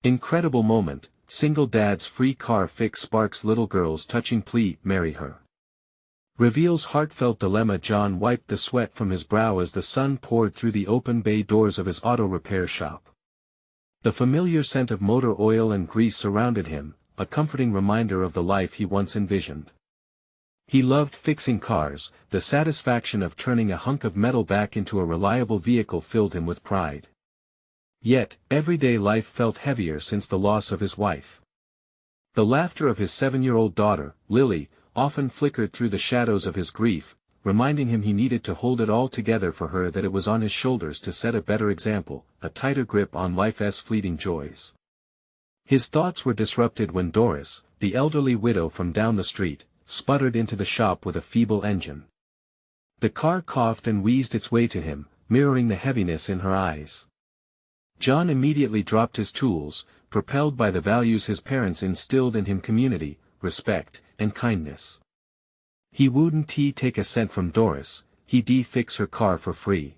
Incredible moment, single dad's free car fix sparks little girls touching Plea, marry her. Reveals heartfelt dilemma. John wiped the sweat from his brow as the sun poured through the open bay doors of his auto repair shop. The familiar scent of motor oil and grease surrounded him, a comforting reminder of the life he once envisioned. He loved fixing cars, the satisfaction of turning a hunk of metal back into a reliable vehicle filled him with pride. Yet, everyday life felt heavier since the loss of his wife. The laughter of his 7-year-old daughter, Lily, often flickered through the shadows of his grief, reminding him he needed to hold it all together for her, that it was on his shoulders to set a better example, a tighter grip on life's fleeting joys. His thoughts were disrupted when Doris, the elderly widow from down the street, sputtered into the shop with a feeble engine. The car coughed and wheezed its way to him, mirroring the heaviness in her eyes. John immediately dropped his tools, propelled by the values his parents instilled in him: community, respect, and kindness. He wouldn't take a cent from Doris, he'd fix her car for free.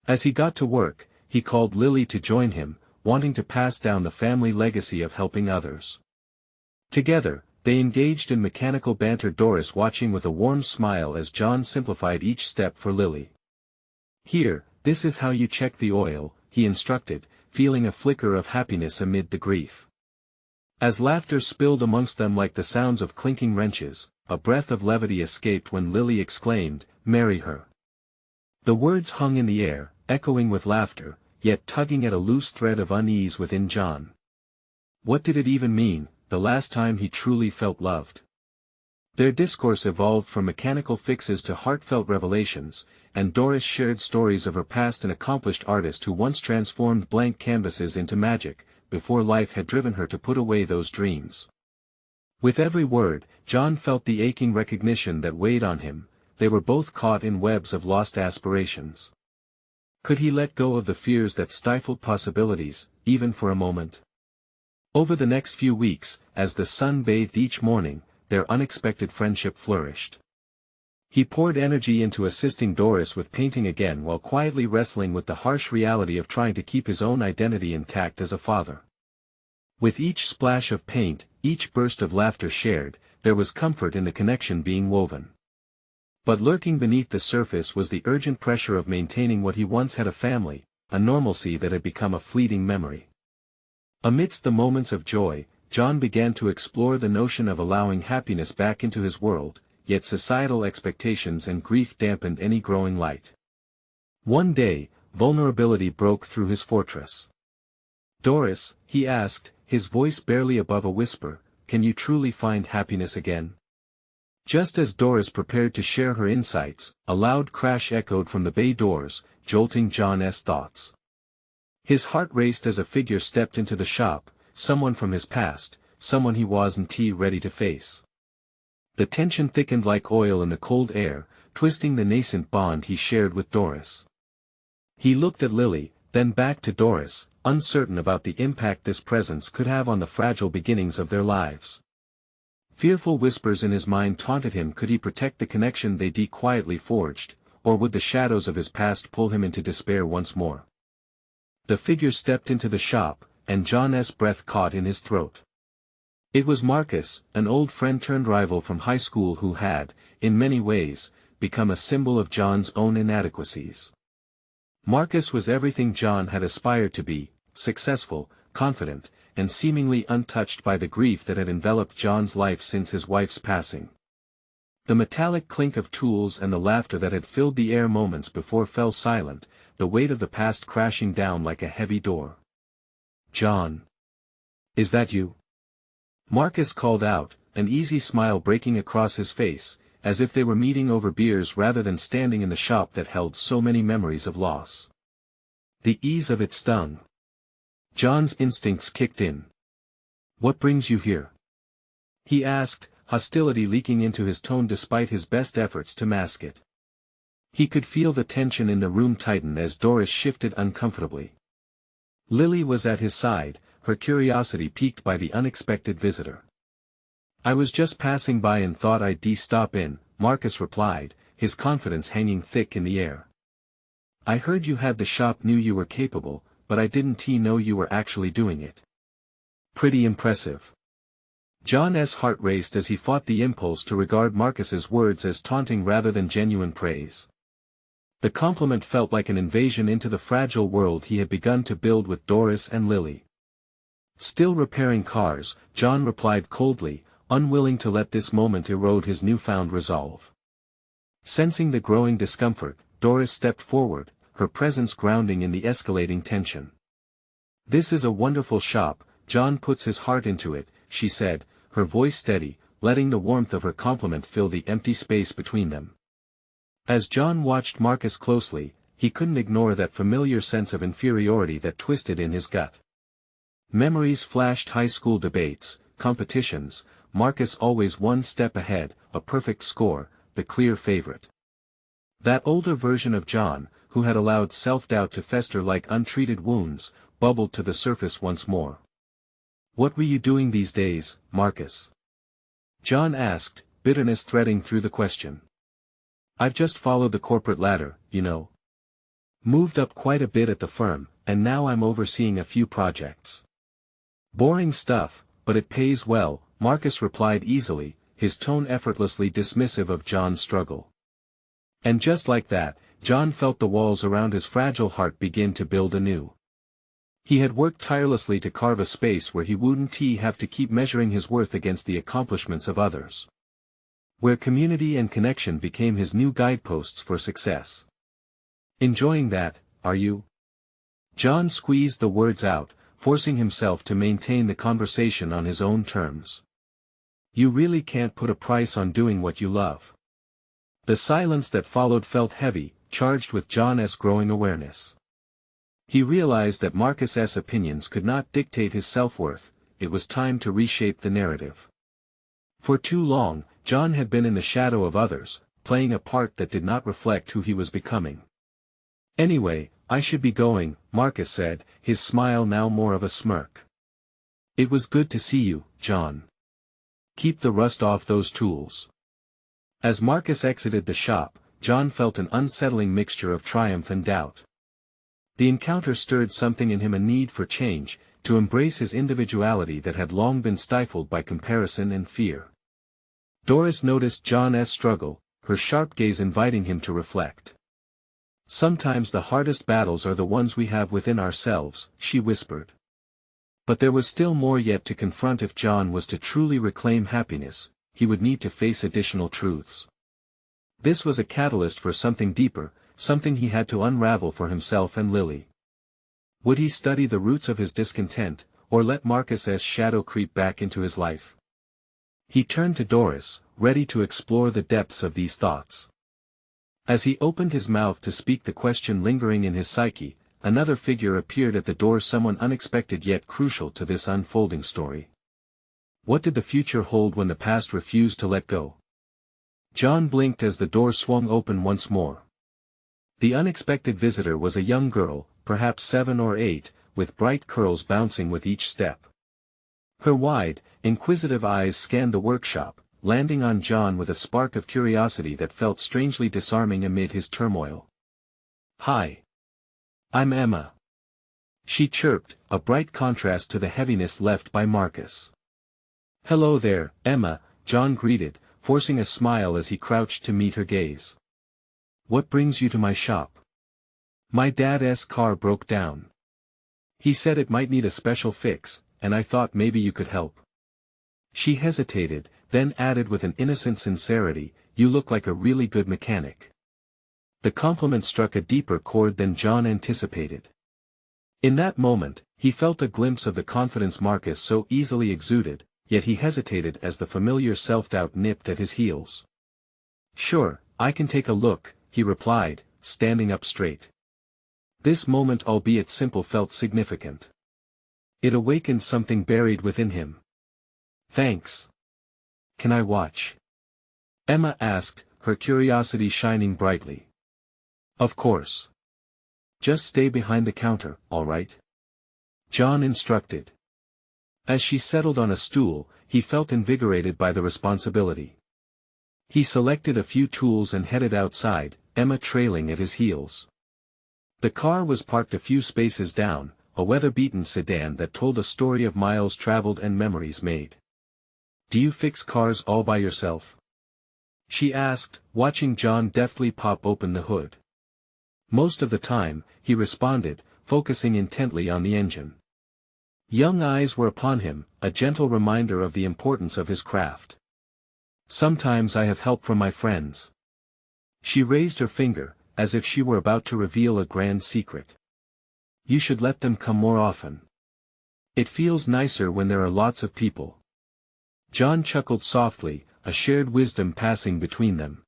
As he got to work, he called Lily to join him, wanting to pass down the family legacy of helping others. Together, they engaged in mechanical banter, Doris watching with a warm smile as John simplified each step for Lily. "Here, this is how you check the oil," he instructed, feeling a flicker of happiness amid the grief. As laughter spilled amongst them like the sounds of clinking wrenches, a breath of levity escaped when Lily exclaimed, "Marry her." The words hung in the air, echoing with laughter, yet tugging at a loose thread of unease within John. What did it even mean, the last time he truly felt loved? Their discourse evolved from mechanical fixes to heartfelt revelations, and Doris shared stories of her past, an accomplished artist who once transformed blank canvases into magic, before life had driven her to put away those dreams. With every word, John felt the aching recognition that weighed on him: they were both caught in webs of lost aspirations. Could he let go of the fears that stifled possibilities, even for a moment? Over the next few weeks, as the sun bathed each morning, their unexpected friendship flourished. He poured energy into assisting Doris with painting again while quietly wrestling with the harsh reality of trying to keep his own identity intact as a father. With each splash of paint, each burst of laughter shared, there was comfort in the connection being woven. But lurking beneath the surface was the urgent pressure of maintaining what he once had: a family, a normalcy that had become a fleeting memory. Amidst the moments of joy, John began to explore the notion of allowing happiness back into his world, yet societal expectations and grief dampened any growing light. One day, vulnerability broke through his fortress. "Doris," he asked, his voice barely above a whisper, "can you truly find happiness again?" Just as Doris prepared to share her insights, a loud crash echoed from the bay doors, jolting John's thoughts. His heart raced as a figure stepped into the shop, someone from his past, someone he wasn't ready to face. The tension thickened like oil in the cold air, twisting the nascent bond he shared with Doris. He looked at Lily, then back to Doris, uncertain about the impact this presence could have on the fragile beginnings of their lives. Fearful whispers in his mind taunted him: could he protect the connection they'd quietly forged, or would the shadows of his past pull him into despair once more? The figure stepped into the shop, and John's breath caught in his throat. It was Marcus, an old friend turned rival from high school who had, in many ways, become a symbol of John's own inadequacies. Marcus was everything John had aspired to be: successful, confident, and seemingly untouched by the grief that had enveloped John's life since his wife's passing. The metallic clink of tools and the laughter that had filled the air moments before fell silent, the weight of the past crashing down like a heavy door. "John. Is that you?" Marcus called out, an easy smile breaking across his face, as if they were meeting over beers rather than standing in the shop that held so many memories of loss. The ease of it stung. John's instincts kicked in. "What brings you here?" he asked, hostility leaking into his tone despite his best efforts to mask it. He could feel the tension in the room tighten as Doris shifted uncomfortably. Lily was at his side, her curiosity piqued by the unexpected visitor. "I was just passing by and thought I'd stop in," Marcus replied, his confidence hanging thick in the air. "I heard you had the shop, knew you were capable, but I didn't know you were actually doing it." Pretty impressive. John's heart raced as he fought the impulse to regard Marcus's words as taunting rather than genuine praise. The compliment felt like an invasion into the fragile world he had begun to build with Doris and Lily. Still repairing cars, John replied coldly, unwilling to let this moment erode his newfound resolve. Sensing the growing discomfort, Doris stepped forward, her presence grounding in the escalating tension. "This is a wonderful shop, John puts his heart into it," she said, her voice steady, letting the warmth of her compliment fill the empty space between them. As John watched Marcus closely, he couldn't ignore that familiar sense of inferiority that twisted in his gut. Memories flashed: high school debates, competitions, Marcus always one step ahead, a perfect score, the clear favorite. That older version of John, who had allowed self-doubt to fester like untreated wounds, bubbled to the surface once more. "What were you doing these days, Marcus?" John asked, bitterness threading through the question. "I've just followed the corporate ladder, you know. Moved up quite a bit at the firm, and now I'm overseeing a few projects. Boring stuff, but it pays well," Marcus replied easily, his tone effortlessly dismissive of John's struggle. And just like that, John felt the walls around his fragile heart begin to build anew. He had worked tirelessly to carve a space where he wouldn't have to keep measuring his worth against the accomplishments of others. Where community and connection became his new guideposts for success. "Enjoying that, are you?" John squeezed the words out, forcing himself to maintain the conversation on his own terms. "You really can't put a price on doing what you love." The silence that followed felt heavy, charged with John's growing awareness. He realized that Marcus's opinions could not dictate his self-worth. It was time to reshape the narrative. For too long, John had been in the shadow of others, playing a part that did not reflect who he was becoming. "Anyway, I should be going," Marcus said, his smile now more of a smirk. "It was good to see you, John. Keep the rust off those tools." As Marcus exited the shop, John felt an unsettling mixture of triumph and doubt. The encounter stirred something in him, a need for change, to embrace his individuality that had long been stifled by comparison and fear. Doris noticed John's struggle, her sharp gaze inviting him to reflect. "Sometimes the hardest battles are the ones we have within ourselves," she whispered. But there was still more yet to confront. If John was to truly reclaim happiness, he would need to face additional truths. This was a catalyst for something deeper, something he had to unravel for himself and Lily. Would he study the roots of his discontent, or let Marcus's shadow creep back into his life? He turned to Doris, ready to explore the depths of these thoughts. As he opened his mouth to speak the question lingering in his psyche, another figure appeared at the door, someone unexpected yet crucial to this unfolding story. What did the future hold when the past refused to let go? John blinked as the door swung open once more. The unexpected visitor was a young girl, perhaps 7 or 8, with bright curls bouncing with each step. Her wide, inquisitive eyes scanned the workshop, landing on John with a spark of curiosity that felt strangely disarming amid his turmoil. "Hi. I'm Emma," she chirped, a bright contrast to the heaviness left by Marcus. "Hello there, Emma," John greeted, forcing a smile as he crouched to meet her gaze. "What brings you to my shop?" "My dad's car broke down. He said it might need a special fix, and I thought maybe you could help." She hesitated, then added with an innocent sincerity, "You look like a really good mechanic." The compliment struck a deeper chord than John anticipated. In that moment, he felt a glimpse of the confidence Marcus so easily exuded, yet he hesitated as the familiar self-doubt nipped at his heels. "Sure, I can take a look," he replied, standing up straight. This moment, albeit simple, felt significant. It awakened something buried within him. "Thanks. Can I watch?" Emma asked, her curiosity shining brightly. "Of course. Just stay behind the counter, all right?" John instructed. As she settled on a stool, he felt invigorated by the responsibility. He selected a few tools and headed outside, Emma trailing at his heels. The car was parked a few spaces down, a weather-beaten sedan that told a story of miles traveled and memories made. "Do you fix cars all by yourself?" she asked, watching John deftly pop open the hood. "Most of the time," he responded, focusing intently on the engine. Young eyes were upon him, a gentle reminder of the importance of his craft. "Sometimes I have help from my friends." She raised her finger, as if she were about to reveal a grand secret. "You should let them come more often. It feels nicer when there are lots of people." John chuckled softly, a shared wisdom passing between them.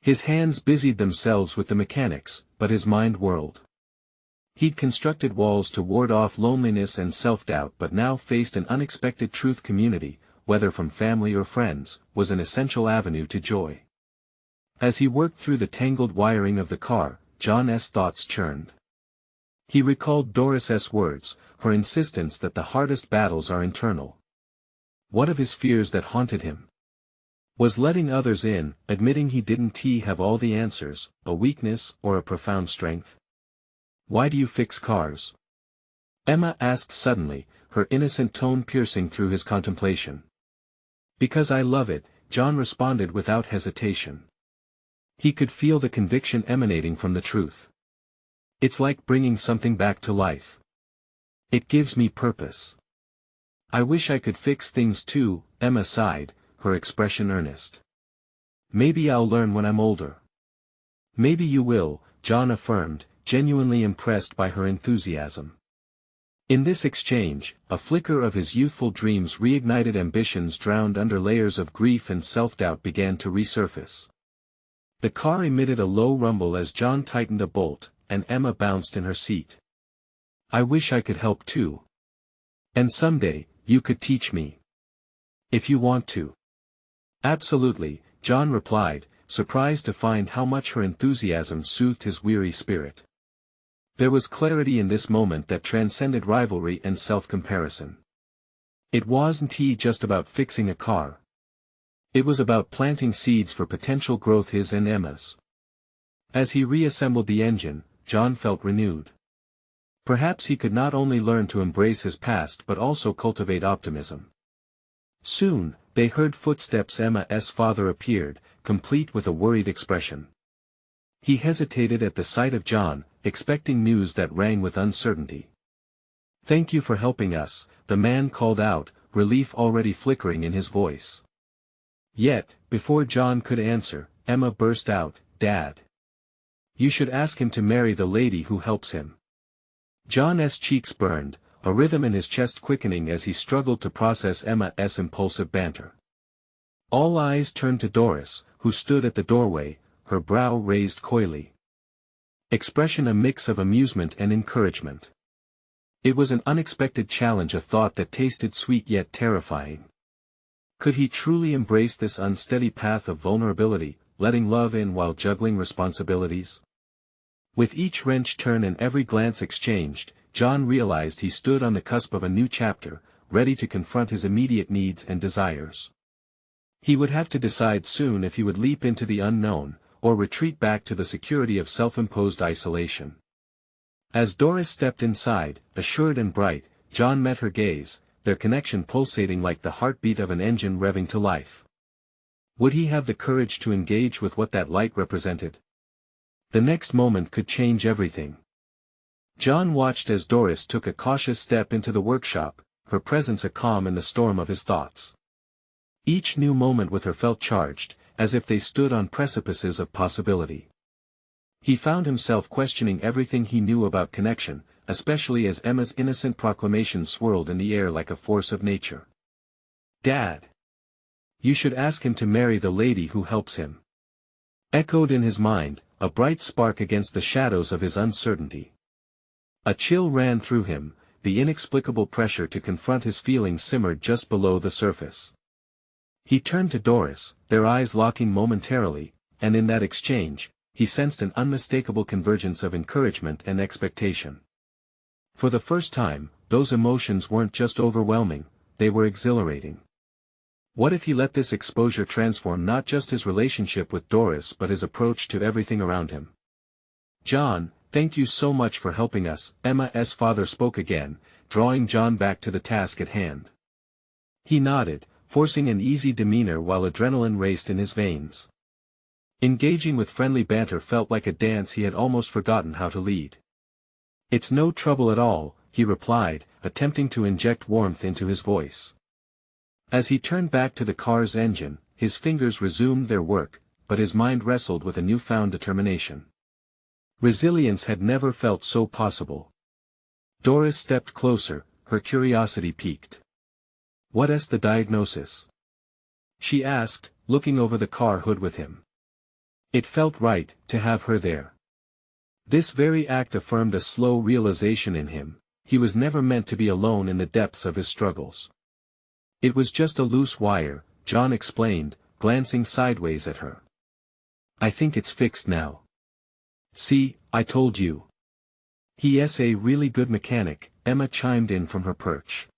His hands busied themselves with the mechanics, but his mind whirled. He'd constructed walls to ward off loneliness and self-doubt, but now faced an unexpected truth. Community, whether from family or friends, was an essential avenue to joy. As he worked through the tangled wiring of the car, John's thoughts churned. He recalled Doris's words, her insistence that the hardest battles are internal. What of his fears that haunted him? Was letting others in, admitting he didn't have all the answers, a weakness or a profound strength? "Why do you fix cars?" Emma asked suddenly, her innocent tone piercing through his contemplation. "Because I love it," John responded without hesitation. He could feel the conviction emanating from the truth. "It's like bringing something back to life. It gives me purpose." "I wish I could fix things too," Emma sighed, her expression earnest. "Maybe I'll learn when I'm older." "Maybe you will," John affirmed, genuinely impressed by her enthusiasm. In this exchange, a flicker of his youthful dreams reignited. Ambitions drowned under layers of grief and self-doubt began to resurface. The car emitted a low rumble as John tightened a bolt, and Emma bounced in her seat. "I wish I could help too. And someday, you could teach me. If you want to." "Absolutely," John replied, surprised to find how much her enthusiasm soothed his weary spirit. There was clarity in this moment that transcended rivalry and self-comparison. It wasn't just about fixing a car. It was about planting seeds for potential growth, his and Emma's. As he reassembled the engine, John felt renewed. Perhaps he could not only learn to embrace his past but also cultivate optimism. Soon, they heard footsteps. Emma's father appeared, complete with a worried expression. He hesitated at the sight of John, expecting news that rang with uncertainty. "Thank you for helping us," the man called out, relief already flickering in his voice. Yet, before John could answer, Emma burst out, "Dad! You should ask him to marry the lady who helps him." John's cheeks burned, a rhythm in his chest quickening as he struggled to process Emma's impulsive banter. All eyes turned to Doris, who stood at the doorway, her brow raised coyly. Expression a mix of amusement and encouragement. It was an unexpected challenge, a thought that tasted sweet yet terrifying. Could he truly embrace this unsteady path of vulnerability, letting love in while juggling responsibilities? With each wrench turn and every glance exchanged, John realized he stood on the cusp of a new chapter, ready to confront his immediate needs and desires. He would have to decide soon if he would leap into the unknown, or retreat back to the security of self-imposed isolation. As Doris stepped inside, assured and bright, John met her gaze, their connection pulsating like the heartbeat of an engine revving to life. Would he have the courage to engage with what that light represented? The next moment could change everything. John watched as Doris took a cautious step into the workshop, her presence a calm in the storm of his thoughts. Each new moment with her felt charged, as if they stood on precipices of possibility. He found himself questioning everything he knew about connection, especially as Emma's innocent proclamation swirled in the air like a force of nature. "Dad! You should ask him to marry the lady who helps him." Echoed in his mind, a bright spark against the shadows of his uncertainty. A chill ran through him, the inexplicable pressure to confront his feelings simmered just below the surface. He turned to Doris, their eyes locking momentarily, and in that exchange, he sensed an unmistakable convergence of encouragement and expectation. For the first time, those emotions weren't just overwhelming, they were exhilarating. What if he let this exposure transform not just his relationship with Doris but his approach to everything around him? John, Thank you so much for helping us, Emma's father spoke again, drawing John back to the task at hand. He nodded, forcing an easy demeanor while adrenaline raced in his veins. Engaging with friendly banter felt like a dance he had almost forgotten how to lead. It's no trouble at all, he replied, attempting to inject warmth into his voice. As he turned back to the car's engine, his fingers resumed their work, but his mind wrestled with a newfound determination. Resilience had never felt so possible. Doris stepped closer, her curiosity piqued. "What's the diagnosis?" she asked, looking over the car hood with him. It felt right, to have her there. This very act affirmed a slow realization in him: he was never meant to be alone in the depths of his struggles. "It was just a loose wire," John explained, glancing sideways at her. "I think it's fixed now. See, I told you." "He's a really good mechanic," Emma chimed in from her perch.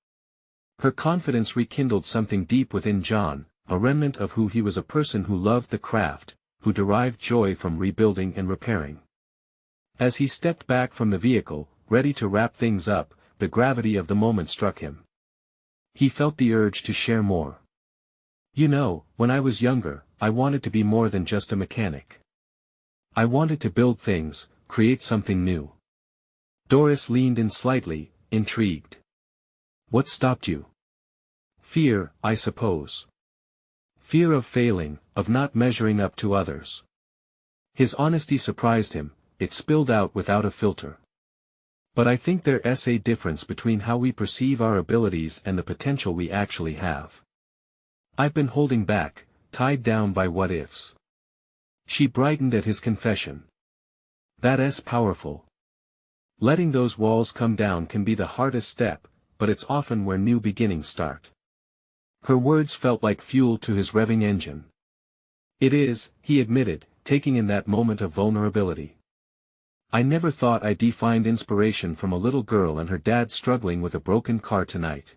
Her confidence rekindled something deep within John, a remnant of who he was, a person who loved the craft, who derived joy from rebuilding and repairing. As he stepped back from the vehicle, ready to wrap things up, the gravity of the moment struck him. He felt the urge to share more. "You know, when I was younger, I wanted to be more than just a mechanic. I wanted to build things, create something new." Doris leaned in slightly, intrigued. "What stopped you?" "Fear, I suppose. Fear of failing, of not measuring up to others." His honesty surprised him, it spilled out without a filter. "But I think there's a difference between how we perceive our abilities and the potential we actually have. I've been holding back, tied down by what-ifs." She brightened at his confession. "That's powerful. Letting those walls come down can be the hardest step, but it's often where new beginnings start." Her words felt like fuel to his revving engine. "It is," he admitted, taking in that moment of vulnerability. "I never thought I'd find inspiration from a little girl and her dad struggling with a broken car tonight."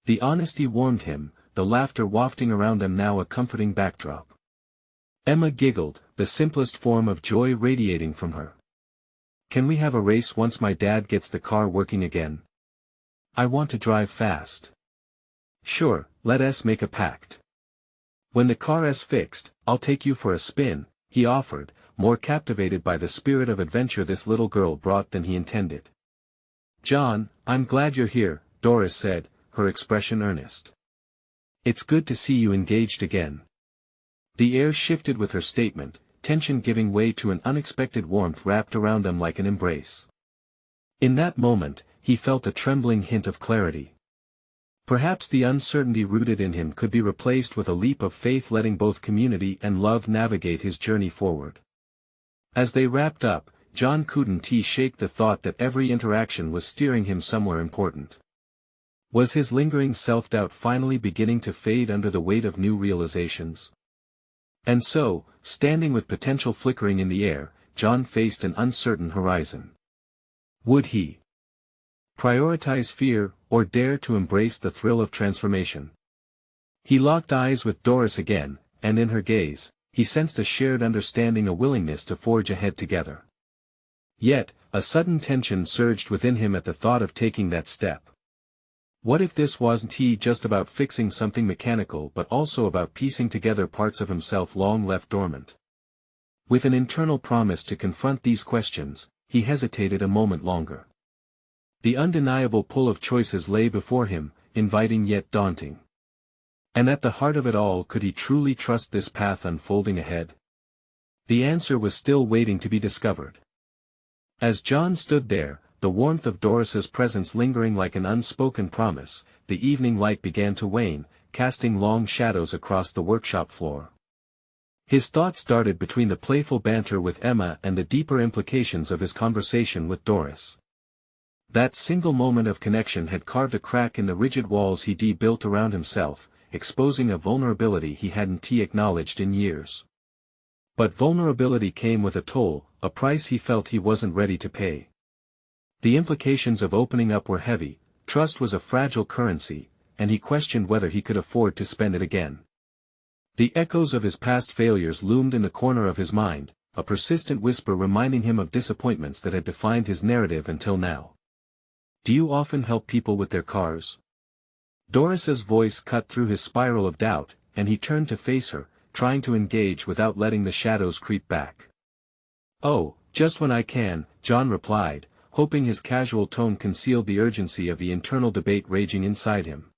The honesty warmed him, the laughter wafting around them now a comforting backdrop. Emma giggled, the simplest form of joy radiating from her. "Can we have a race once my dad gets the car working again? I want to drive fast." "Sure, let's make a pact. When the car's fixed, I'll take you for a spin," he offered, more captivated by the spirit of adventure this little girl brought than he intended. "John, I'm glad you're here," Doris said, her expression earnest. "It's good to see you engaged again." The air shifted with her statement, tension giving way to an unexpected warmth wrapped around them like an embrace. In that moment, he felt a trembling hint of clarity. Perhaps the uncertainty rooted in him could be replaced with a leap of faith, letting both community and love navigate his journey forward. As they wrapped up, John couldn't shake the thought that every interaction was steering him somewhere important. Was his lingering self-doubt finally beginning to fade under the weight of new realizations? And so, standing with potential flickering in the air, John faced an uncertain horizon. Would he prioritize fear, or dare to embrace the thrill of transformation? He locked eyes with Doris again, and in her gaze, he sensed a shared understanding, a willingness to forge ahead together. Yet, a sudden tension surged within him at the thought of taking that step. What if this wasn't just about fixing something mechanical, but also about piecing together parts of himself long left dormant? With an internal promise to confront these questions, he hesitated a moment longer. The undeniable pull of choices lay before him, inviting yet daunting. And at the heart of it all, could he truly trust this path unfolding ahead? The answer was still waiting to be discovered. As John stood there, the warmth of Doris's presence lingering like an unspoken promise, the evening light began to wane, casting long shadows across the workshop floor. His thoughts darted between the playful banter with Emma and the deeper implications of his conversation with Doris. That single moment of connection had carved a crack in the rigid walls he'd built around himself, exposing a vulnerability he hadn't acknowledged in years. But vulnerability came with a toll, a price he felt he wasn't ready to pay. The implications of opening up were heavy, trust was a fragile currency, and he questioned whether he could afford to spend it again. The echoes of his past failures loomed in the corner of his mind, a persistent whisper reminding him of disappointments that had defined his narrative until now. "Do you often help people with their cars?" Doris's voice cut through his spiral of doubt, and he turned to face her, trying to engage without letting the shadows creep back. "Oh, just when I can," John replied, hoping his casual tone concealed the urgency of the internal debate raging inside him.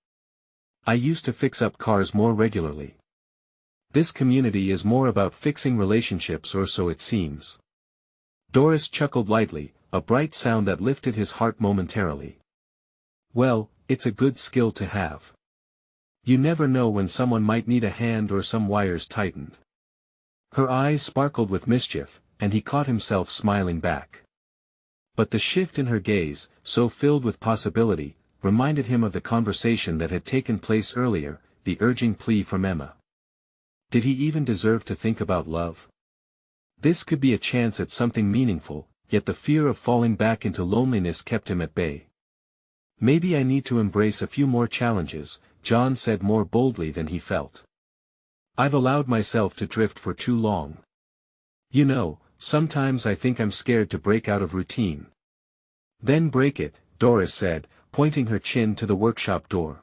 "I used to fix up cars more regularly. This community is more about fixing relationships, or so it seems." Doris chuckled lightly, a bright sound that lifted his heart momentarily. "Well, it's a good skill to have. You never know when someone might need a hand or some wires tightened." Her eyes sparkled with mischief, and he caught himself smiling back. But the shift in her gaze, so filled with possibility, reminded him of the conversation that had taken place earlier, the urging plea from Emma. Did he even deserve to think about love? This could be a chance at something meaningful, yet the fear of falling back into loneliness kept him at bay. "Maybe I need to embrace a few more challenges," John said more boldly than he felt. "I've allowed myself to drift for too long. You know, sometimes I think I'm scared to break out of routine." "Then break it," Doris said, pointing her chin to the workshop door.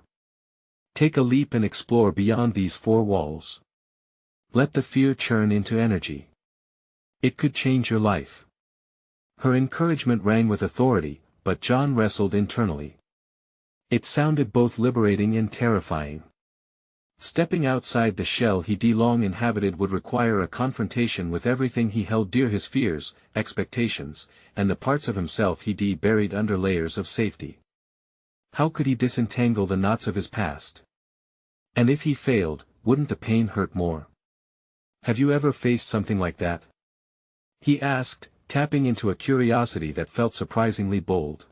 "Take a leap and explore beyond these four walls. Let the fear churn into energy. It could change your life." Her encouragement rang with authority, but John wrestled internally. It sounded both liberating and terrifying. Stepping outside the shell he long inhabited would require a confrontation with everything he held dear: his fears, expectations, and the parts of himself he buried under layers of safety. How could he disentangle the knots of his past? And if he failed, wouldn't the pain hurt more? "Have you ever faced something like that?" he asked, tapping into a curiosity that felt surprisingly bold.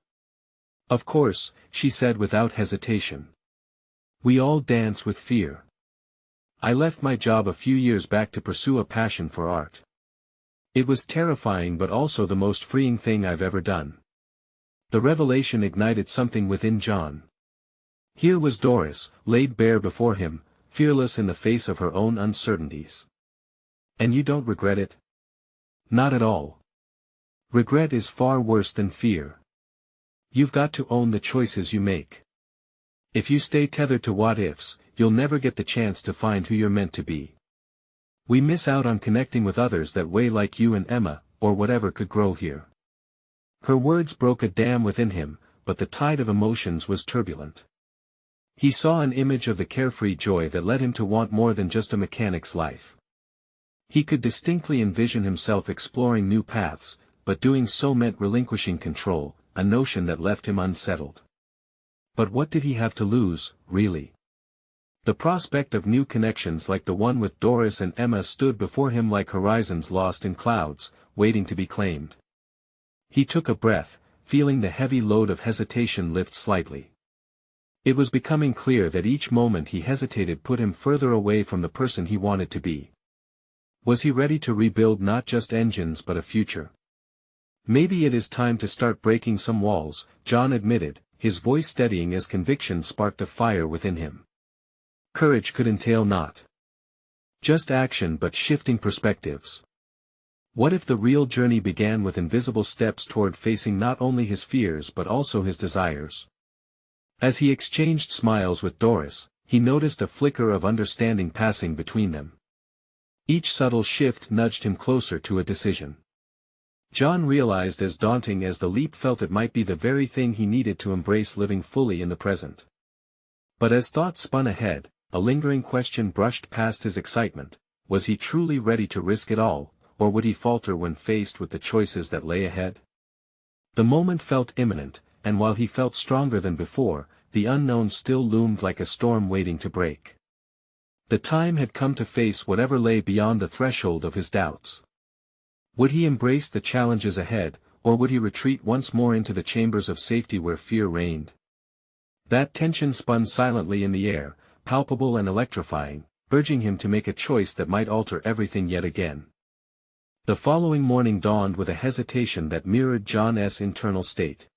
"Of course," she said without hesitation. "We all dance with fear. I left my job a few years back to pursue a passion for art. It was terrifying but also the most freeing thing I've ever done." The revelation ignited something within John. Here was Doris, laid bare before him, fearless in the face of her own uncertainties. "And you don't regret it?" "Not at all. Regret is far worse than fear. You've got to own the choices you make. If you stay tethered to what-ifs, you'll never get the chance to find who you're meant to be. We miss out on connecting with others that way, like you and Emma, or whatever could grow here." Her words broke a dam within him, but the tide of emotions was turbulent. He saw an image of the carefree joy that led him to want more than just a mechanic's life. He could distinctly envision himself exploring new paths, but doing so meant relinquishing control, a notion that left him unsettled. But what did he have to lose, really? The prospect of new connections like the one with Doris and Emma stood before him like horizons lost in clouds, waiting to be claimed. He took a breath, feeling the heavy load of hesitation lift slightly. It was becoming clear that each moment he hesitated put him further away from the person he wanted to be. Was he ready to rebuild not just engines but a future? "Maybe it is time to start breaking some walls," John admitted, his voice steadying as conviction sparked a fire within him. Courage could entail not just action but shifting perspectives. What if the real journey began with invisible steps toward facing not only his fears but also his desires? As he exchanged smiles with Doris, he noticed a flicker of understanding passing between them. Each subtle shift nudged him closer to a decision. John realized as daunting as the leap felt it might be the very thing he needed to embrace living fully in the present. But as thoughts spun ahead, a lingering question brushed past his excitement: was he truly ready to risk it all, or would he falter when faced with the choices that lay ahead? The moment felt imminent, and while he felt stronger than before, the unknown still loomed like a storm waiting to break. The time had come to face whatever lay beyond the threshold of his doubts. Would he embrace the challenges ahead, or would he retreat once more into the chambers of safety where fear reigned? That tension spun silently in the air, palpable and electrifying, urging him to make a choice that might alter everything yet again. The following morning dawned with a hesitation that mirrored John's internal state.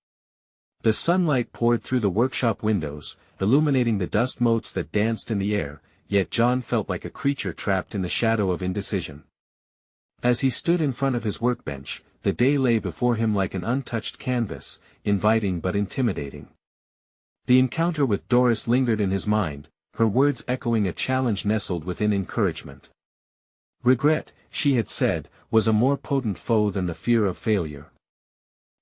The sunlight poured through the workshop windows, illuminating the dust motes that danced in the air, yet John felt like a creature trapped in the shadow of indecision. As he stood in front of his workbench, the day lay before him like an untouched canvas, inviting but intimidating. The encounter with Doris lingered in his mind, her words echoing a challenge nestled within encouragement. Regret, she had said, was a more potent foe than the fear of failure.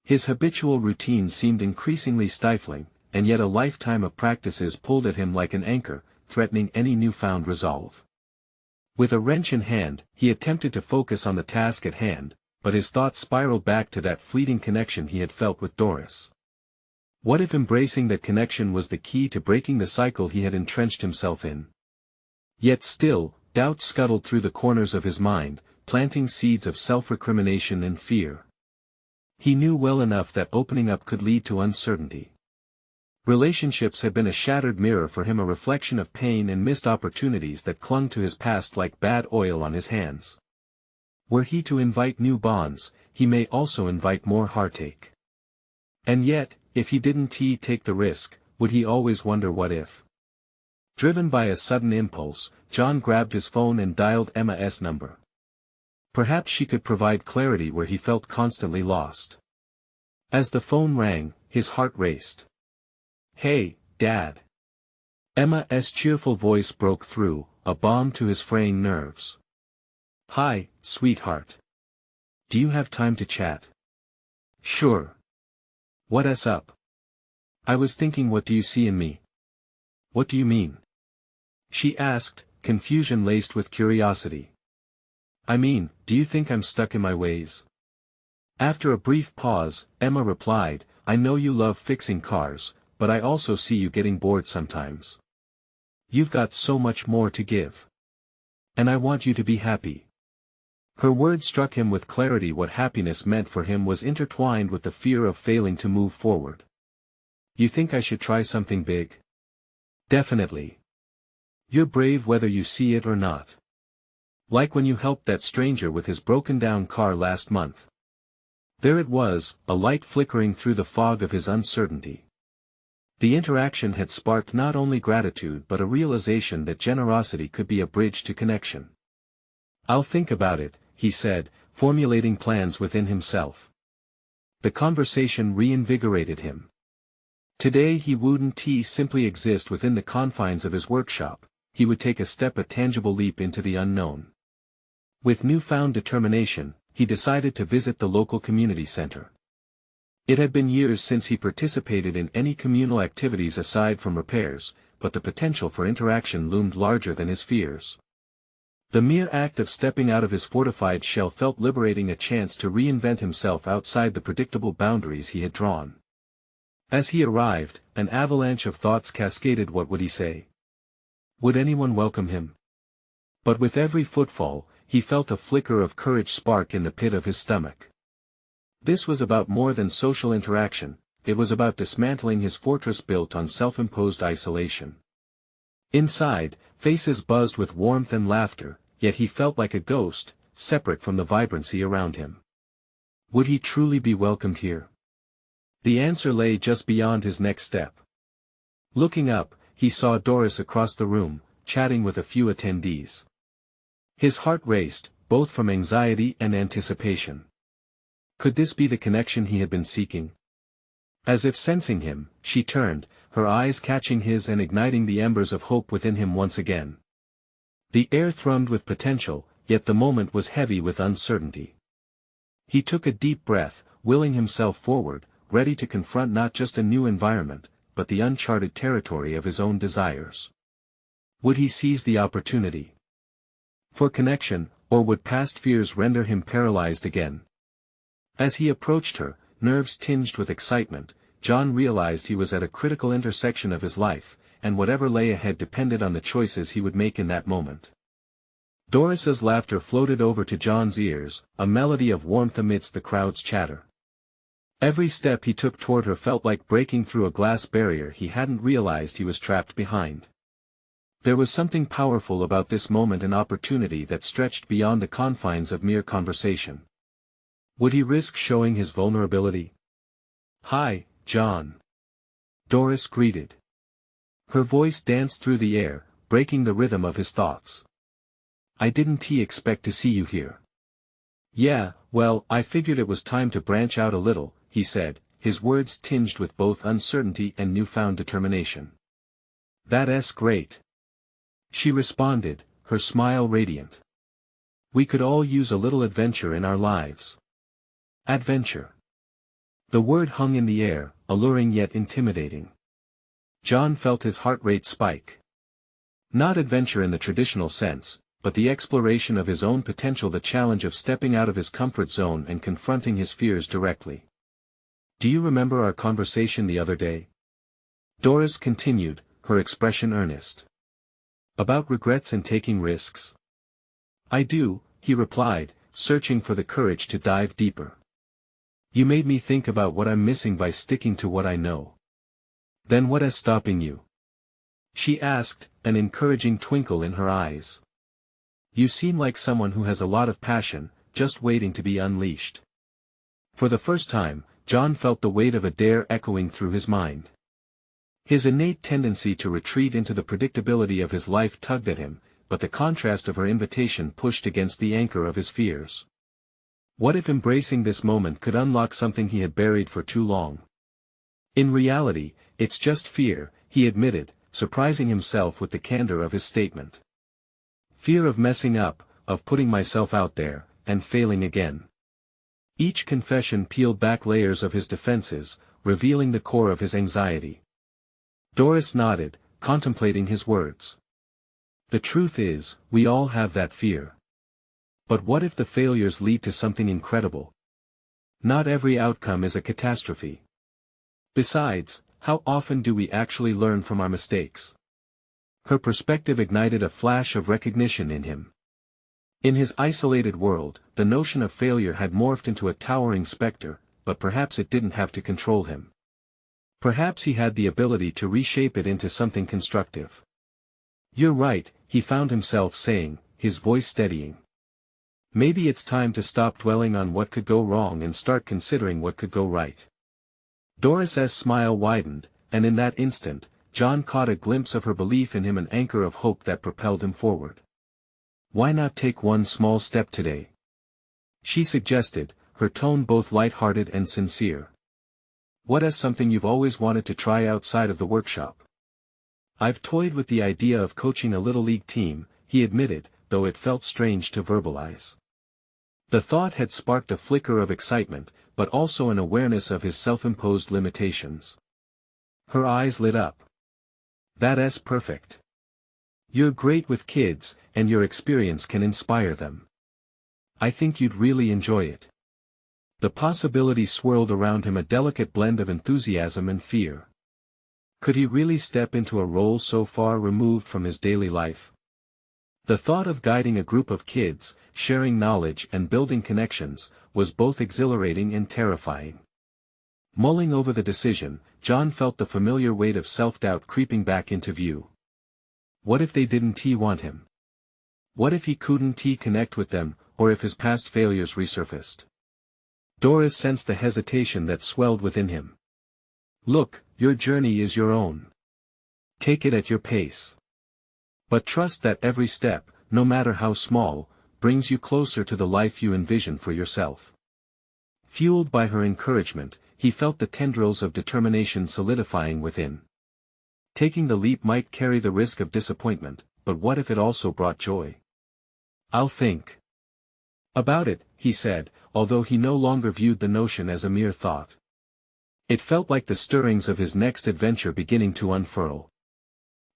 His habitual routine seemed increasingly stifling, and yet a lifetime of practices pulled at him like an anchor, threatening any newfound resolve. With a wrench in hand, he attempted to focus on the task at hand, but his thoughts spiraled back to that fleeting connection he had felt with Doris. What if embracing that connection was the key to breaking the cycle he had entrenched himself in? Yet still, doubt scuttled through the corners of his mind, planting seeds of self-recrimination and fear. He knew well enough that opening up could lead to uncertainty. Relationships had been a shattered mirror for him, a reflection of pain and missed opportunities that clung to his past like bad oil on his hands. Were he to invite new bonds, he may also invite more heartache. And yet, if he didn't take the risk, would he always wonder what if? Driven by a sudden impulse, John grabbed his phone and dialed Emma's number. Perhaps she could provide clarity where he felt constantly lost. As the phone rang, his heart raced. "Hey, Dad." Emma's cheerful voice broke through, a balm to his fraying nerves. "Hi, sweetheart. Do you have time to chat?" "Sure. What's up?" "I was thinking, what do you see in me?" "What do you mean?" she asked, confusion laced with curiosity. "I mean, do you think I'm stuck in my ways?" After a brief pause, Emma replied, "I know you love fixing cars, but I also see you getting bored sometimes. You've got so much more to give. And I want you to be happy." Her words struck him with clarity. What happiness meant for him was intertwined with the fear of failing to move forward. "You think I should try something big?" "Definitely. You're brave whether you see it or not. Like when you helped that stranger with his broken-down car last month." There it was, a light flickering through the fog of his uncertainty. The interaction had sparked not only gratitude but a realization that generosity could be a bridge to connection. "I'll think about it," he said, formulating plans within himself. The conversation reinvigorated him. Today he wouldn't simply exist within the confines of his workshop, he would take a tangible leap into the unknown. With newfound determination, he decided to visit the local community center. It had been years since he participated in any communal activities aside from repairs, but the potential for interaction loomed larger than his fears. The mere act of stepping out of his fortified shell felt liberating, a chance to reinvent himself outside the predictable boundaries he had drawn. As he arrived, an avalanche of thoughts cascaded. What would he say? Would anyone welcome him? But with every footfall, he felt a flicker of courage spark in the pit of his stomach. This was about more than social interaction, it was about dismantling his fortress built on self-imposed isolation. Inside, faces buzzed with warmth and laughter, yet he felt like a ghost, separate from the vibrancy around him. Would he truly be welcomed here? The answer lay just beyond his next step. Looking up, he saw Doris across the room, chatting with a few attendees. His heart raced, both from anxiety and anticipation. Could this be the connection he had been seeking? As if sensing him, she turned, her eyes catching his and igniting the embers of hope within him once again. The air thrummed with potential, yet the moment was heavy with uncertainty. He took a deep breath, willing himself forward, ready to confront not just a new environment, but the uncharted territory of his own desires. Would he seize the opportunity for connection, or would past fears render him paralyzed again? As he approached her, nerves tinged with excitement, John realized he was at a critical intersection of his life, and whatever lay ahead depended on the choices he would make in that moment. Doris's laughter floated over to John's ears, a melody of warmth amidst the crowd's chatter. Every step he took toward her felt like breaking through a glass barrier he hadn't realized he was trapped behind. There was something powerful about this moment, an opportunity that stretched beyond the confines of mere conversation. Would he risk showing his vulnerability? "Hi, John." Doris greeted. Her voice danced through the air, breaking the rhythm of his thoughts. "I didn't expect to see you here." Yeah, well, I figured it was time to branch out a little, he said, his words tinged with both uncertainty and newfound determination. That's great. She responded, her smile radiant. We could all use a little adventure in our lives. Adventure. The word hung in the air, alluring yet intimidating. John felt his heart rate spike. Not adventure in the traditional sense, but the exploration of his own potential, the challenge of stepping out of his comfort zone and confronting his fears directly. Do you remember our conversation the other day? Doris continued, her expression earnest. About regrets and taking risks? I do, he replied, searching for the courage to dive deeper. You made me think about what I'm missing by sticking to what I know. Then what is stopping you? She asked, an encouraging twinkle in her eyes. You seem like someone who has a lot of passion, just waiting to be unleashed. For the first time, John felt the weight of a dare echoing through his mind. His innate tendency to retreat into the predictability of his life tugged at him, but the contrast of her invitation pushed against the anchor of his fears. What if embracing this moment could unlock something he had buried for too long? In reality, it's just fear, he admitted, surprising himself with the candor of his statement. Fear of messing up, of putting myself out there, and failing again. Each confession peeled back layers of his defenses, revealing the core of his anxiety. Doris nodded, contemplating his words. The truth is, we all have that fear. But what if the failures lead to something incredible? Not every outcome is a catastrophe. Besides, how often do we actually learn from our mistakes? Her perspective ignited a flash of recognition in him. In his isolated world, the notion of failure had morphed into a towering specter, but perhaps it didn't have to control him. Perhaps he had the ability to reshape it into something constructive. You're right, he found himself saying, his voice steadying. Maybe it's time to stop dwelling on what could go wrong and start considering what could go right. Doris's smile widened, and in that instant, John caught a glimpse of her belief in him, an anchor of hope that propelled him forward. Why not take one small step today? She suggested, her tone both light-hearted and sincere. What is something you've always wanted to try outside of the workshop? I've toyed with the idea of coaching a little league team, he admitted, though it felt strange to verbalize. The thought had sparked a flicker of excitement, but also an awareness of his self-imposed limitations. Her eyes lit up. That's perfect. You're great with kids, and your experience can inspire them. I think you'd really enjoy it. The possibility swirled around him, a delicate blend of enthusiasm and fear. Could he really step into a role so far removed from his daily life? The thought of guiding a group of kids, sharing knowledge and building connections, was both exhilarating and terrifying. Mulling over the decision, John felt the familiar weight of self-doubt creeping back into view. What if they didn't want him? What if he couldn't connect with them, or if his past failures resurfaced? Doris sensed the hesitation that swelled within him. Look, your journey is your own. Take it at your pace. But trust that every step, no matter how small, brings you closer to the life you envision for yourself. Fueled by her encouragement, he felt the tendrils of determination solidifying within. Taking the leap might carry the risk of disappointment, but what if it also brought joy? I'll think about it, he said, although he no longer viewed the notion as a mere thought. It felt like the stirrings of his next adventure beginning to unfurl.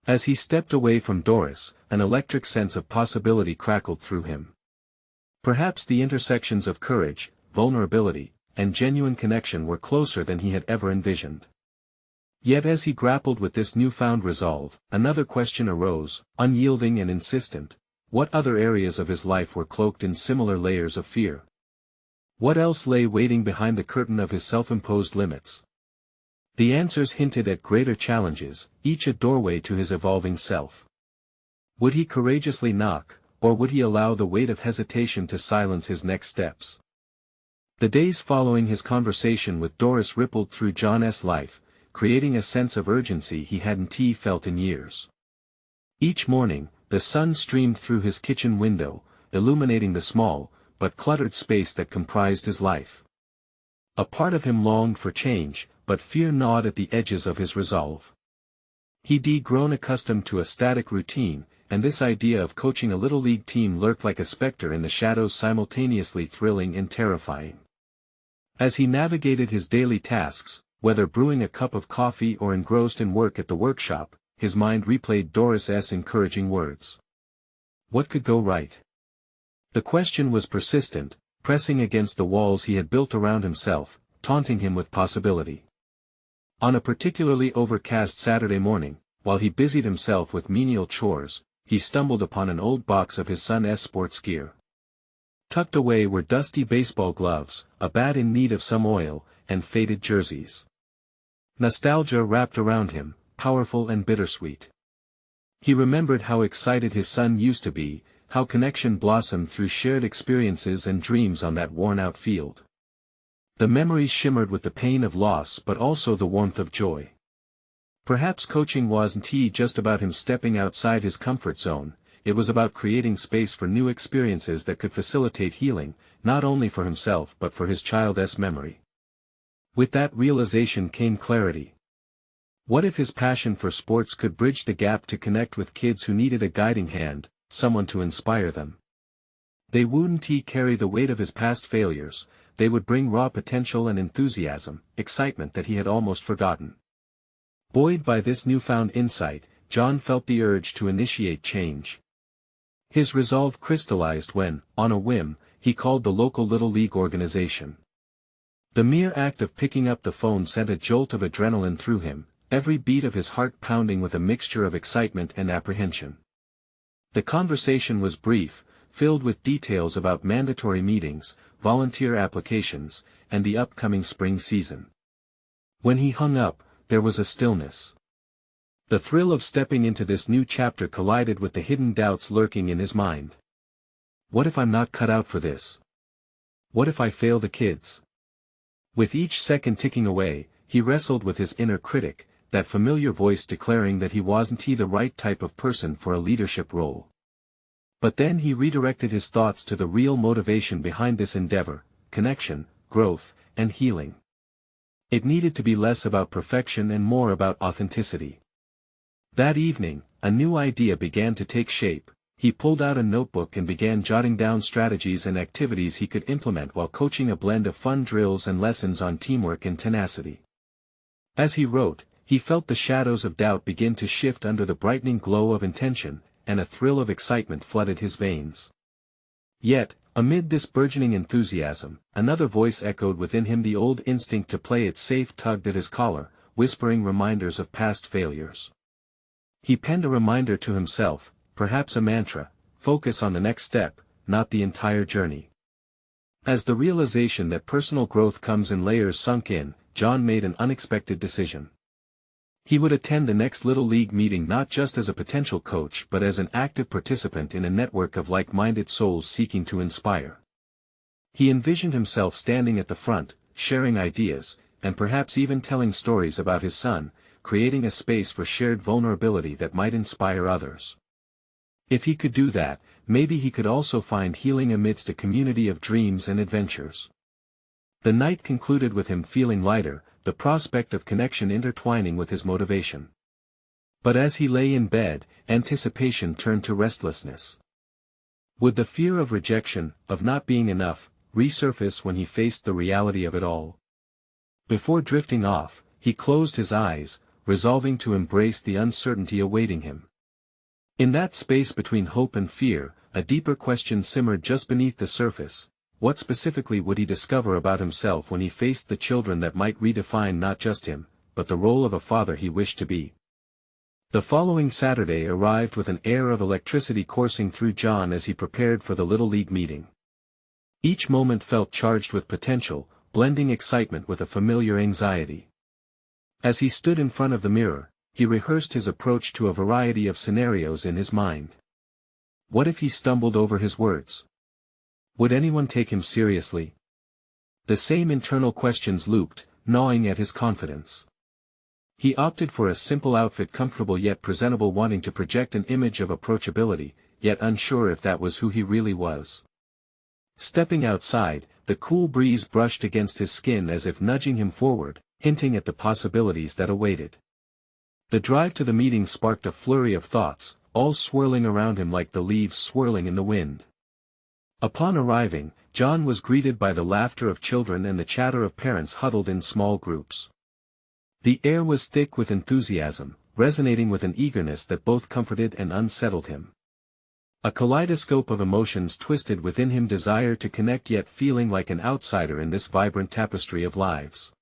As he stepped away from Doris, an electric sense of possibility crackled through him. Perhaps the intersections of courage, vulnerability, and genuine connection were closer than he had ever envisioned. Yet as he grappled with this newfound resolve, another question arose, unyielding and insistent. What other areas of his life were cloaked in similar layers of fear? What else lay waiting behind the curtain of his self-imposed limits? The answers hinted at greater challenges, each a doorway to his evolving self. Would he courageously knock, or would he allow the weight of hesitation to silence his next steps? The days following his conversation with Doris rippled through John's life, creating a sense of urgency he hadn't felt in years. Each morning, the sun streamed through his kitchen window, illuminating the small, but cluttered space that comprised his life. A part of him longed for change, but fear gnawed at the edges of his resolve. He'd grown accustomed to a static routine, and this idea of coaching a little league team lurked like a specter in the shadows, simultaneously thrilling and terrifying. As he navigated his daily tasks, whether brewing a cup of coffee or engrossed in work at the workshop, his mind replayed Doris's encouraging words. What could go right? The question was persistent, pressing against the walls he had built around himself, taunting him with possibility. On a particularly overcast Saturday morning, while he busied himself with menial chores, he stumbled upon an old box of his son's sports gear. Tucked away were dusty baseball gloves, a bat in need of some oil, and faded jerseys. Nostalgia wrapped around him, powerful and bittersweet. He remembered how excited his son used to be, how connection blossomed through shared experiences and dreams on that worn-out field. The memories shimmered with the pain of loss but also the warmth of joy. Perhaps coaching wasn't just about him stepping outside his comfort zone, it was about creating space for new experiences that could facilitate healing, not only for himself but for his child's memory. With that realization came clarity. What if his passion for sports could bridge the gap to connect with kids who needed a guiding hand, someone to inspire them? They wouldn't carry the weight of his past failures, they would bring raw potential and enthusiasm, excitement that he had almost forgotten. Buoyed by this newfound insight, John felt the urge to initiate change. His resolve crystallized when, on a whim, he called the local Little League organization. The mere act of picking up the phone sent a jolt of adrenaline through him, every beat of his heart pounding with a mixture of excitement and apprehension. The conversation was brief, filled with details about mandatory meetings, volunteer applications, and the upcoming spring season. When he hung up, there was a stillness. The thrill of stepping into this new chapter collided with the hidden doubts lurking in his mind. What if I'm not cut out for this? What if I fail the kids? With each second ticking away, he wrestled with his inner critic, that familiar voice declaring that he wasn't the right type of person for a leadership role. But then he redirected his thoughts to the real motivation behind this endeavor: connection, growth, and healing. It needed to be less about perfection and more about authenticity. That evening, a new idea began to take shape. He pulled out a notebook and began jotting down strategies and activities he could implement while coaching, a blend of fun drills and lessons on teamwork and tenacity. As he wrote, he felt the shadows of doubt begin to shift under the brightening glow of intention, and a thrill of excitement flooded his veins. Yet, amid this burgeoning enthusiasm, another voice echoed within him. The old instinct to play it safe tugged at his collar, whispering reminders of past failures. He penned a reminder to himself, perhaps a mantra: focus on the next step, not the entire journey. As the realization that personal growth comes in layers sunk in, John made an unexpected decision. He would attend the next Little League meeting not just as a potential coach but as an active participant in a network of like-minded souls seeking to inspire. He envisioned himself standing at the front, sharing ideas, and perhaps even telling stories about his son, creating a space for shared vulnerability that might inspire others. If he could do that, maybe he could also find healing amidst a community of dreams and adventures. The night concluded with him feeling lighter, the prospect of connection intertwining with his motivation. But as he lay in bed, anticipation turned to restlessness. Would the fear of rejection, of not being enough, resurface when he faced the reality of it all? Before drifting off, he closed his eyes, resolving to embrace the uncertainty awaiting him. In that space between hope and fear, a deeper question simmered just beneath the surface: what specifically would he discover about himself when he faced the children that might redefine not just him, but the role of a father he wished to be? The following Saturday arrived with an air of electricity coursing through John as he prepared for the Little League meeting. Each moment felt charged with potential, blending excitement with a familiar anxiety. As he stood in front of the mirror, he rehearsed his approach to a variety of scenarios in his mind. What if he stumbled over his words? Would anyone take him seriously? The same internal questions looped, gnawing at his confidence. He opted for a simple outfit, comfortable yet presentable, wanting to project an image of approachability, yet unsure if that was who he really was. Stepping outside, the cool breeze brushed against his skin as if nudging him forward, hinting at the possibilities that awaited. The drive to the meeting sparked a flurry of thoughts, all swirling around him like the leaves swirling in the wind. Upon arriving, John was greeted by the laughter of children and the chatter of parents huddled in small groups. The air was thick with enthusiasm, resonating with an eagerness that both comforted and unsettled him. A kaleidoscope of emotions twisted within him, desire to connect yet feeling like an outsider in this vibrant tapestry of lives.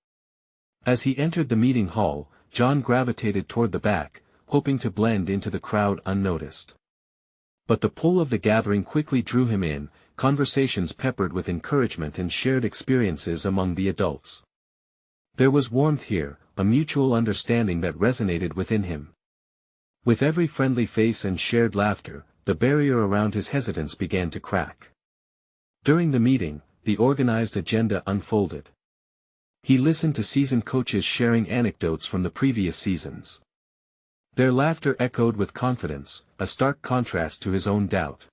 As he entered the meeting hall, John gravitated toward the back, hoping to blend into the crowd unnoticed. But the pull of the gathering quickly drew him in, conversations peppered with encouragement and shared experiences among the adults. There was warmth here, a mutual understanding that resonated within him. With every friendly face and shared laughter, the barrier around his hesitance began to crack. During the meeting, the organized agenda unfolded. He listened to seasoned coaches sharing anecdotes from the previous seasons. Their laughter echoed with confidence, a stark contrast to his own doubt.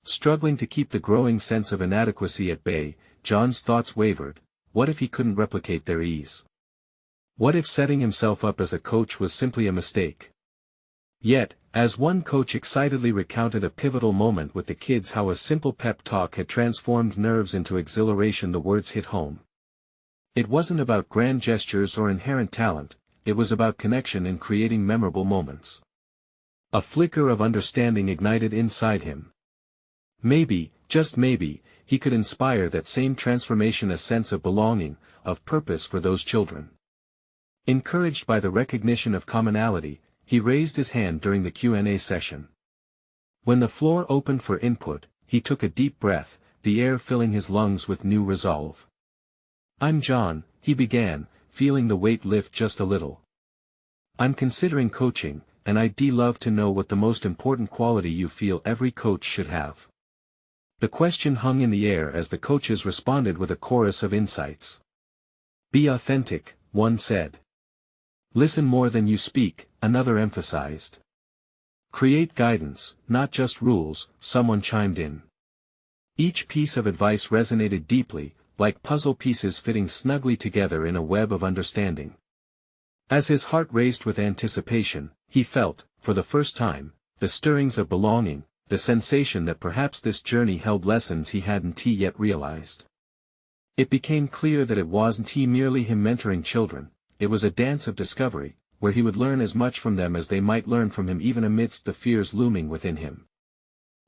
Struggling to keep the growing sense of inadequacy at bay, John's thoughts wavered. What if he couldn't replicate their ease? What if setting himself up as a coach was simply a mistake? Yet, as one coach excitedly recounted a pivotal moment with the kids, how a simple pep talk had transformed nerves into exhilaration, the words hit home. It wasn't about grand gestures or inherent talent, it was about connection and creating memorable moments. A flicker of understanding ignited inside him. Maybe, just maybe, he could inspire that same transformation, a sense of belonging, of purpose for those children. Encouraged by the recognition of commonality, he raised his hand during the Q&A session. When the floor opened for input, he took a deep breath, the air filling his lungs with new resolve. "I'm John," he began, feeling the weight lift just a little. "I'm considering coaching, and I'd love to know what the most important quality you feel every coach should have." The question hung in the air as the coaches responded with a chorus of insights. "Be authentic," one said. "Listen more than you speak," another emphasized. "Create guidance, not just rules," someone chimed in. Each piece of advice resonated deeply, like puzzle pieces fitting snugly together in a web of understanding. As his heart raced with anticipation, he felt, for the first time, the stirrings of belonging, the sensation that perhaps this journey held lessons he hadn't yet realized. It became clear that it wasn't merely him mentoring children, it was a dance of discovery, where he would learn as much from them as they might learn from him, even amidst the fears looming within him.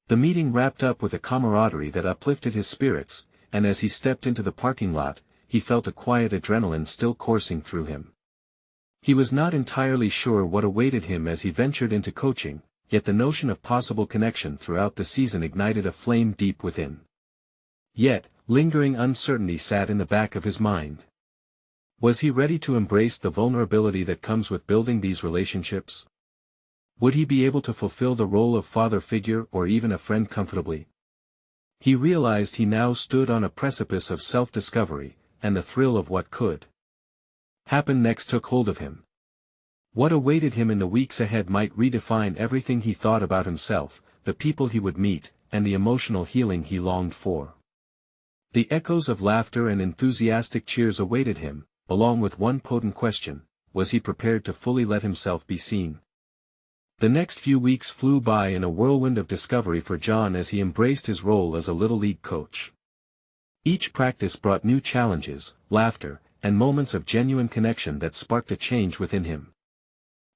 The meeting wrapped up with a camaraderie that uplifted his spirits, and as he stepped into the parking lot, he felt a quiet adrenaline still coursing through him. He was not entirely sure what awaited him as he ventured into coaching, yet the notion of possible connection throughout the season ignited a flame deep within. Yet, lingering uncertainty sat in the back of his mind. Was he ready to embrace the vulnerability that comes with building these relationships? Would he be able to fulfill the role of father figure or even a friend comfortably? He realized he now stood on a precipice of self-discovery, and the thrill of what could happen next took hold of him. What awaited him in the weeks ahead might redefine everything he thought about himself, the people he would meet, and the emotional healing he longed for. The echoes of laughter and enthusiastic cheers awaited him, along with one potent question: was he prepared to fully let himself be seen? The next few weeks flew by in a whirlwind of discovery for John as he embraced his role as a Little League coach. Each practice brought new challenges, laughter, and moments of genuine connection that sparked a change within him.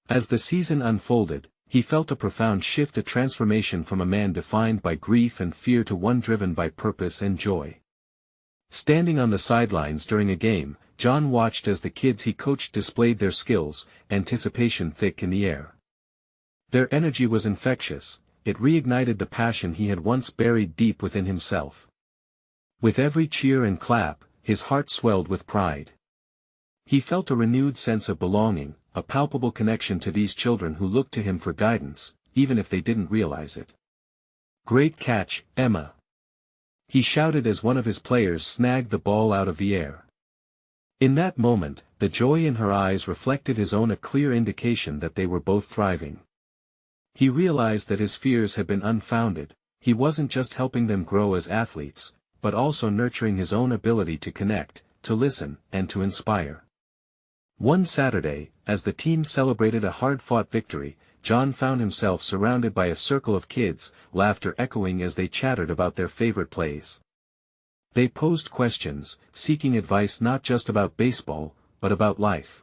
As the season unfolded, he felt a profound shift, a transformation from a man defined by grief and fear to one driven by purpose and joy. Standing on the sidelines during a game, John watched as the kids he coached displayed their skills, anticipation thick in the air. Their energy was infectious, it reignited the passion he had once buried deep within himself. With every cheer and clap, his heart swelled with pride. He felt a renewed sense of belonging, a palpable connection to these children who looked to him for guidance, even if they didn't realize it. "Great catch, Emma!" he shouted as one of his players snagged the ball out of the air. In that moment, the joy in her eyes reflected his own, a clear indication that they were both thriving. He realized that his fears had been unfounded, he wasn't just helping them grow as athletes, but also nurturing his own ability to connect, to listen, and to inspire. One Saturday, as the team celebrated a hard-fought victory, John found himself surrounded by a circle of kids, laughter echoing as they chattered about their favorite plays. They posed questions, seeking advice not just about baseball, but about life.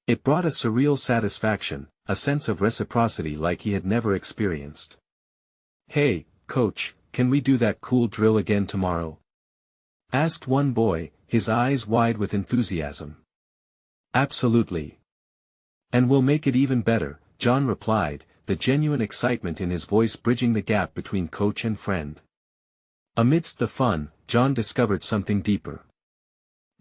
It brought a surreal satisfaction, a sense of reciprocity like he had never experienced. "Hey, coach, can we do that cool drill again tomorrow?" asked one boy, his eyes wide with enthusiasm. "Absolutely. And we'll make it even better," John replied, the genuine excitement in his voice bridging the gap between coach and friend. Amidst the fun, John discovered something deeper.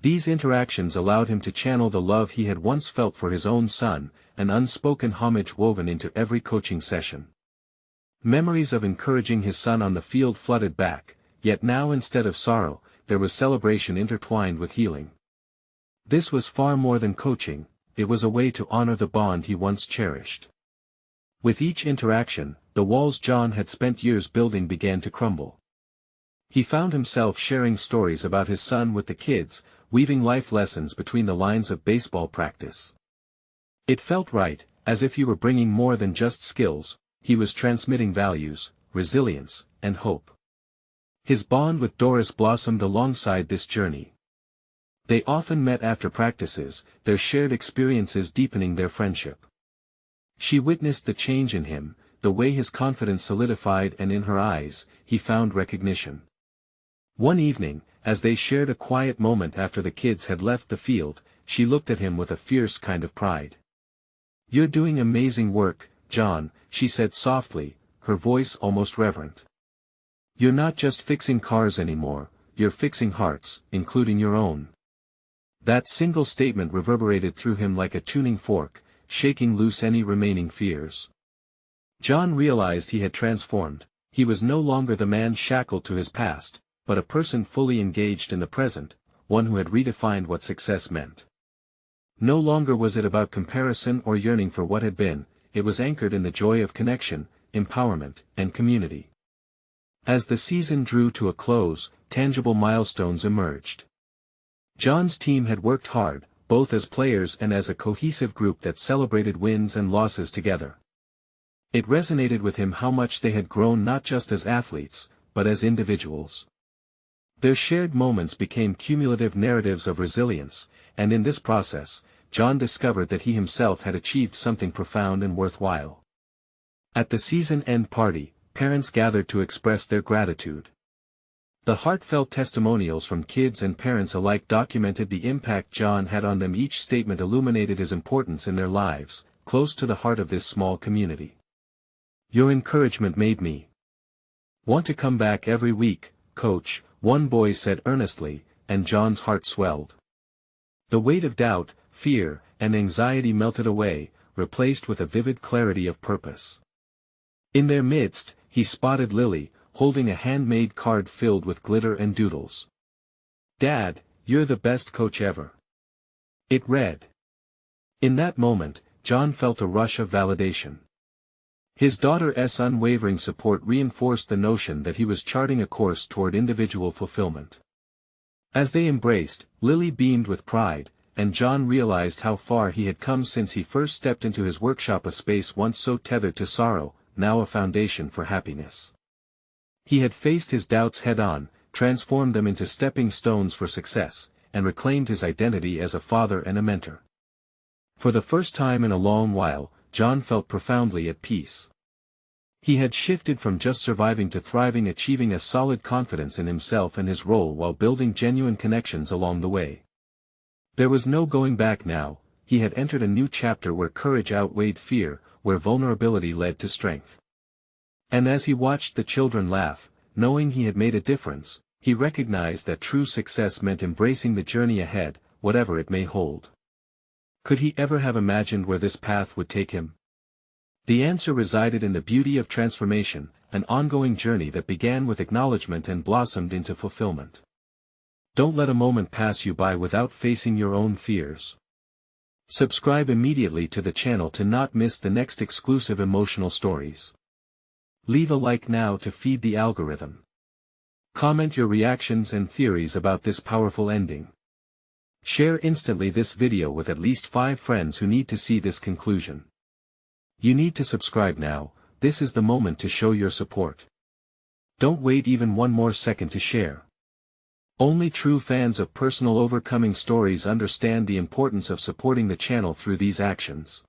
These interactions allowed him to channel the love he had once felt for his own son, an unspoken homage woven into every coaching session. Memories of encouraging his son on the field flooded back, yet now instead of sorrow, there was celebration intertwined with healing. This was far more than coaching, it was a way to honor the bond he once cherished. With each interaction, the walls John had spent years building began to crumble. He found himself sharing stories about his son with the kids, weaving life lessons between the lines of baseball practice. It felt right, as if he were bringing more than just skills, he was transmitting values, resilience, and hope. His bond with Doris blossomed alongside this journey. They often met after practices, their shared experiences deepening their friendship. She witnessed the change in him, the way his confidence solidified, and in her eyes, he found recognition. One evening, as they shared a quiet moment after the kids had left the field, she looked at him with a fierce kind of pride. "You're doing amazing work, John," she said softly, her voice almost reverent. "You're not just fixing cars anymore, you're fixing hearts, including your own." That single statement reverberated through him like a tuning fork, shaking loose any remaining fears. John realized he had transformed. He was no longer the man shackled to his past, but a person fully engaged in the present, one who had redefined what success meant. No longer was it about comparison or yearning for what had been, it was anchored in the joy of connection, empowerment, and community. As the season drew to a close, tangible milestones emerged. John's team had worked hard, both as players and as a cohesive group that celebrated wins and losses together. It resonated with him how much they had grown not just as athletes, but as individuals. Their shared moments became cumulative narratives of resilience, and in this process, John discovered that he himself had achieved something profound and worthwhile. At the season-end party, parents gathered to express their gratitude. The heartfelt testimonials from kids and parents alike documented the impact John had on them. Each statement illuminated his importance in their lives, close to the heart of this small community. "Your encouragement made me want to come back every week, Coach," one boy said earnestly, and John's heart swelled. The weight of doubt, fear, and anxiety melted away, replaced with a vivid clarity of purpose. In their midst, he spotted Lily, holding a handmade card filled with glitter and doodles. "Dad, you're the best coach ever," it read. In that moment, John felt a rush of validation. His daughter's unwavering support reinforced the notion that he was charting a course toward individual fulfillment. As they embraced, Lily beamed with pride, and John realized how far he had come since he first stepped into his workshop, a space once so tethered to sorrow, now a foundation for happiness. He had faced his doubts head-on, transformed them into stepping stones for success, and reclaimed his identity as a father and a mentor. For the first time in a long while, John felt profoundly at peace. He had shifted from just surviving to thriving, achieving a solid confidence in himself and his role while building genuine connections along the way. There was no going back now. He had entered a new chapter where courage outweighed fear, where vulnerability led to strength. And as he watched the children laugh, knowing he had made a difference, he recognized that true success meant embracing the journey ahead, whatever it may hold. Could he ever have imagined where this path would take him? The answer resided in the beauty of transformation, an ongoing journey that began with acknowledgement and blossomed into fulfillment. Don't let a moment pass you by without facing your own fears. Subscribe immediately to the channel to not miss the next exclusive emotional stories. Leave a like now to feed the algorithm. Comment your reactions and theories about this powerful ending. Share instantly this video with at least 5 friends who need to see this conclusion. You need to subscribe now. This is the moment to show your support. Don't wait even one more second to share. Only true fans of personal overcoming stories understand the importance of supporting the channel through these actions.